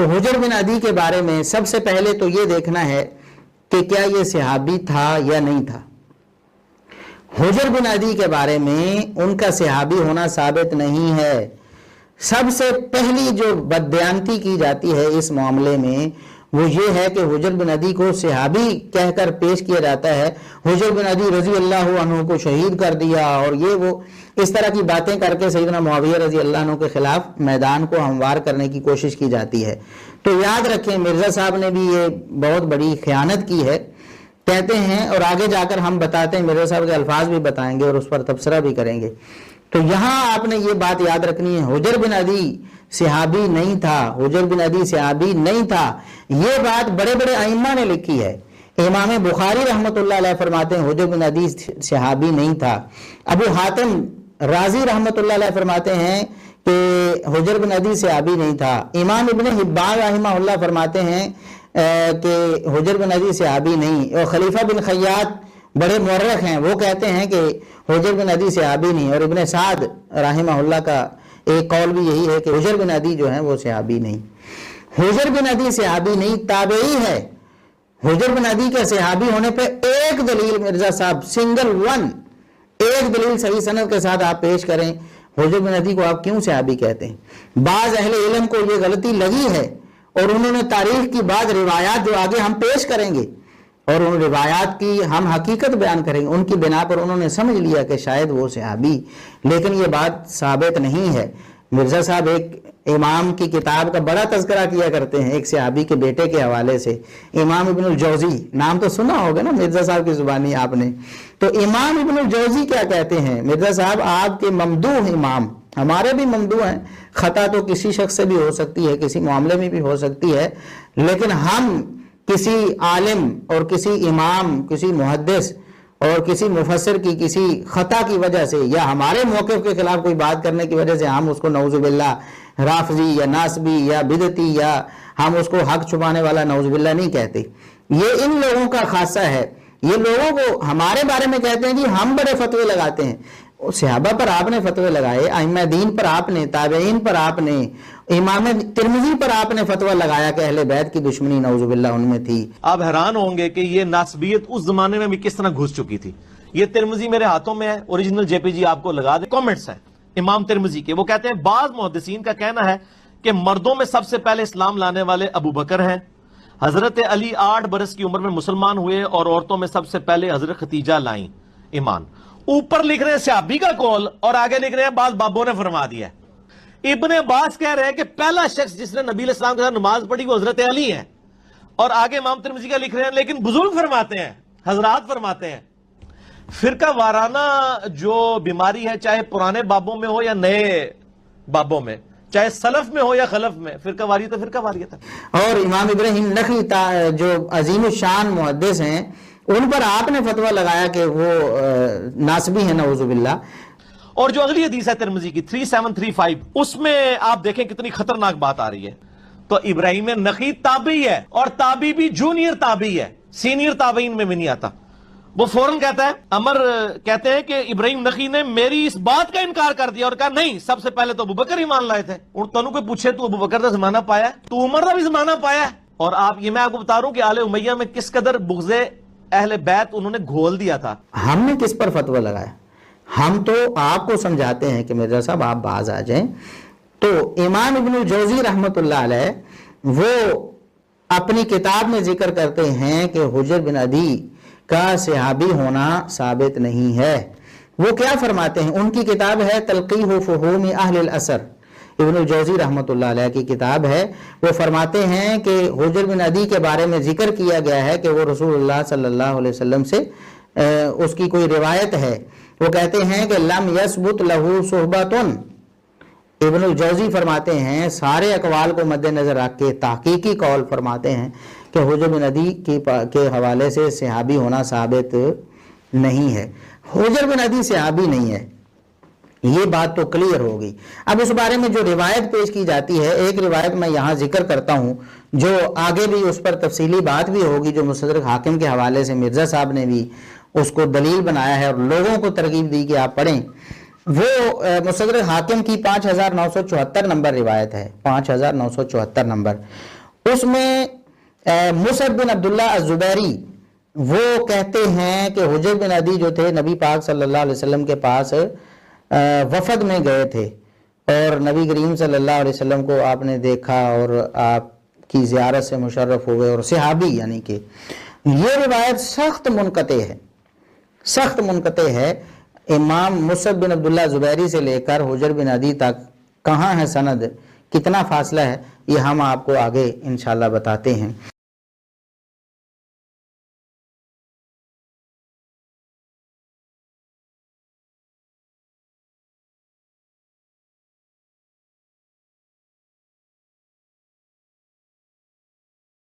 تو حجر بن عدی کے بارے میں سب سے پہلے تو یہ دیکھنا ہے کہ کیا یہ صحابی تھا یا نہیں تھا۔ حجر بن عدی کے بارے میں ان کا صحابی ہونا ثابت نہیں ہے۔ سب سے پہلی جو بدبیانتی کی جاتی ہے اس معاملے میں وہ یہ ہے کہ حجر بن عدی کو صحابی کہہ کر پیش کیا جاتا ہے، حجر بن عدی رضی اللہ عنہ کو شہید کر دیا، اور یہ وہ اس طرح کی باتیں کر کے سیدنا معاویہ رضی اللہ عنہ کے خلاف میدان کو ہموار کرنے کی کوشش کی جاتی ہے۔ تو یاد رکھیں مرزا صاحب نے بھی یہ بہت بڑی خیانت کی ہے، کہتے ہیں، اور آگے جا کر ہم بتاتے ہیں، مرزا صاحب کے الفاظ بھی بتائیں گے اور اس پر تبصرہ بھی کریں گے۔ تو یہاں آپ نے یہ بات یاد رکھنی ہے، حجر بن عدی صحابی نہیں تھا، حجر بن عدی صحابی نہیں تھا۔ یہ بات بڑے بڑے ائمہ نے لکھی ہے۔ امام بخاری رحمۃ اللہ علیہ فرماتے ہیں حجر بن عدی صحابی نہیں تھا۔ ابو حاتم رازی رحمۃ اللہ علیہ فرماتے ہیں کہ حجر بن عدی صحابی نہیں تھا۔ امام ابن حبان رحمہ اللہ فرماتے ہیں کہ حجر بن عدی صحابی نہیں، اور خلیفہ بن خیاط بڑے مورخ ہیں، وہ کہتے ہیں کہ حجر بن عدی صحابی نہیں، اور ابن سعد رحمہ اللہ کا ایک قول بھی یہی ہے کہ حجر بن عدی جو ہیں وہ صحابی نہیں۔ حجر بن عدی صحابی نہیں، تابعی ہے۔ حجر بن عدی کے صحابی ہونے پہ ایک دلیل مرزا صاحب، سنگل ون، ایک دلیل صحیح سند کے ساتھ آپ پیش کریں حجر بن عدی کو آپ کیوں صحابی کہتے ہیں۔ بعض اہل علم کو یہ غلطی لگی ہے اور انہوں نے تاریخ کی بعض روایات جو آگے ہم پیش کریں گے اور ان روایات کی ہم حقیقت بیان کریں گے، ان کی بنا پر انہوں نے سمجھ لیا کہ شاید وہ صحابی، لیکن یہ بات ثابت نہیں ہے۔ مرزا صاحب ایک امام کی کتاب کا بڑا تذکرہ کیا کرتے ہیں ایک صحابی کے بیٹے کے حوالے سے، امام ابن الجوزی، نام تو سنا ہوگا نا مرزا صاحب کی زبانی آپ نے۔ تو امام ابن الجوزی کیا کہتے ہیں، مرزا صاحب آپ کے ممدوح امام، ہمارے بھی ممدوح ہیں، خطا تو کسی شخص سے بھی ہو سکتی ہے، کسی معاملے میں بھی ہو سکتی ہے، لیکن ہم کسی عالم اور کسی امام، کسی محدث اور کسی مفسر کی کسی خطا کی وجہ سے یا ہمارے موقف کے خلاف کوئی بات کرنے کی وجہ سے ہم اس کو نعوذ باللہ رافضی یا ناسبی یا بدعتی یا ہم اس کو حق چھپانے والا نعوذ باللہ نہیں کہتے۔ یہ ان لوگوں کا خاصہ ہے، یہ لوگوں کو ہمارے بارے میں کہتے ہیں جی ہم بڑے فتوے لگاتے ہیں۔ صحابہ پر آپ نے فتوے لگائے، ائمہ دین پر آپ نے، تابعین پر آپ نے، امام ترمذی پر آپ نے فتویٰ لگایا کہ اہل بیت کی دشمنی نعوذ باللہ ان میں تھی۔ آپ حیران ہوں گے کہ یہ ناسبیت اس زمانے میں بھی کس طرح گھس چکی تھی۔ یہ ترمذی میرے ہاتھوں میں ہے، اوریجنل جے پی جی آپ کو لگا دیں، کامنٹس ہیں امام ترمذی کے، وہ کہتے ہیں بعض محدثین کا کہنا ہے کہ مردوں میں سب سے پہلے اسلام لانے والے ابو بکر ہیں، حضرت علی 8 برس کی عمر میں مسلمان ہوئے اور عورتوں میں سب سے پہلے حضرت ختیجہ لائیں ایمان۔ اوپر لکھ رہے ہیں صحابی کا قول اور آگے لکھ رہے ہیں بعض بابوں نے فرما دیا ہے۔ ابن عباس کہہ رہے ہیں کہ پہلا شخص جس نے نبی علیہ السلام کے ساتھ نماز پڑھی وہ حضرت علی ہے، اور آگے امام ترمذی کا لکھ رہے ہیں لیکن بزرگ فرماتے ہیں، حضرات فرماتے ہیں۔ فرقہ وارانہ جو بیماری ہے، چاہے پرانے بابوں میں ہو یا نئے بابوں میں، چاہے سلف میں ہو یا خلف میں، فرقہ واریت ہے، فرقہ واریت ہے۔ اور امام ابراہیم نخعی جو عظیم الشان محدث ہیں، ان پر آپ نے فتویٰ لگایا کہ وہ ناسبی ہیں نعوذ باللہ۔ اور جو اگلی حدیث ہے ترمذی کی 3735، اس میں آپ دیکھیں کتنی خطرناک بات آ رہی ہے۔ تو ابراہیم نخعی تابعی ہے، اور تابعی بھی جونیئر تابعی ہے، سینئر تابعین میں بھی نہیں آتا۔ وہ فوراً کہتا ہے، عمر کہتے ہیں کہ ابراہیم نخعی نے میری اس بات کا انکار کر دیا اور کہا نہیں، سب سے پہلے تو ابو بکر ایمان لائے تھے۔ اور تنوں کوئی پوچھے تو ابو بکر کا زمانہ پایا ہے، تو عمر کا بھی زمانہ پایا ہے۔ اور آپ یہ میں آپ کو بتا رہا ہوں کہ آل امیہ میں کس قدر بغض اہل بیت انہوں نے گھول دیا تھا۔ ہم نے کس پر فتویٰ لگایا؟ ہم تو آپ کو سمجھاتے ہیں کہ مرزا صاحب آپ باز آ جائیں۔ تو امام ابن الجوزی رحمۃ اللہ علیہ وہ اپنی کتاب میں ذکر کرتے ہیں کہ حجر بن عدی کا صحابی ہونا ثابت نہیں ہے۔ وہ کیا فرماتے ہیں؟ ان کی کتاب ہے تلقیح فہوم اہل الاثر، ابن الجوزی رحمۃ اللہ علیہ کی کتاب ہے۔ وہ فرماتے ہیں کہ حجر بن عدی کے بارے میں ذکر کیا گیا ہے کہ وہ رسول اللہ صلی اللہ علیہ وسلم سے اس کی کوئی روایت ہے۔ وہ کہتے ہیں کہ لم یثبت لہ صحبۃ، ابن الجوزی فرماتے ہیں سارے اقوال کو مد نظر رکھ کے تحقیقی قول فرماتے ہیں کہ حجر بن عدی کے حوالے سے صحابی ہونا ثابت نہیں ہے۔ حجر بن عدی صحابی نہیں ہے، یہ بات تو کلیئر ہوگی۔ اب اس بارے میں جو روایت پیش کی جاتی ہے، ایک روایت میں یہاں ذکر کرتا ہوں جو آگے بھی اس پر تفصیلی بات بھی ہوگی، جو مستدرک حاکم کے حوالے سے مرزا صاحب نے بھی اس کو دلیل بنایا ہے اور لوگوں کو ترغیب دی کہ آپ پڑھیں۔ وہ مستدرک حاکم کی 5974 نمبر روایت ہے، 5974 نمبر. اس میں مصعب بن عبداللہ الزبیری وہ کہتے ہیں کہ حجر بن عدی جو تھے نبی پاک صلی اللہ علیہ وسلم کے پاس وفد میں گئے تھے اور نبی کریم صلی اللہ علیہ وسلم کو آپ نے دیکھا اور آپ کی زیارت سے مشرف ہوئے، اور صحابی یعنی کہ یہ روایت سخت منقطع ہے، سخت منقطع ہے. امام مصعب بن عبداللہ زبیری سے لے کر حجر بن عدی تک کہاں ہے سند، کتنا فاصلہ ہے، یہ ہم آپ کو آگے انشاءاللہ بتاتے ہیں.